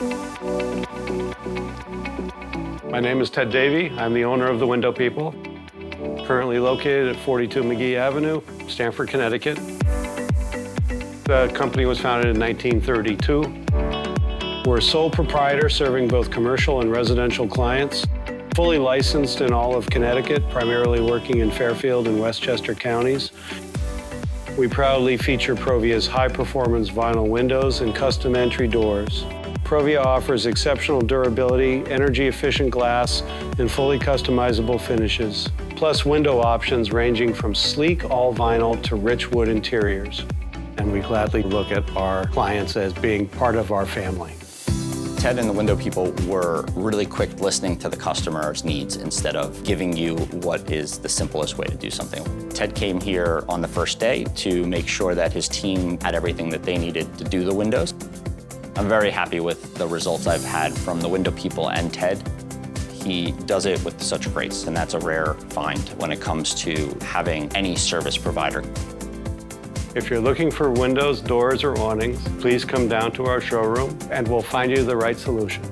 My name is Ted Davey. I'm the owner of The Window People, currently located at 42 McGee Avenue, Stamford, Connecticut. The company was founded in 1932. We're a sole proprietor serving both commercial and residential clients, fully licensed in all of Connecticut, primarily working in Fairfield and Westchester counties. We proudly feature ProVia's high-performance vinyl windows and custom entry doors. ProVia offers exceptional durability, energy-efficient glass, and fully customizable finishes, plus window options ranging from sleek all-vinyl to rich wood interiors. And we gladly look at our clients as being part of our family. Ted and the Window People were really quick listening to the customer's needs instead of giving you what is the simplest way to do something. Ted came here on the first day to make sure that his team had everything that they needed to do the windows. I'm very happy with the results I've had from the Window People and Ted. He does it with such grace, and that's a rare find when it comes to having any service provider. If you're looking for windows, doors, or awnings, please come down to our showroom and we'll find you the right solution.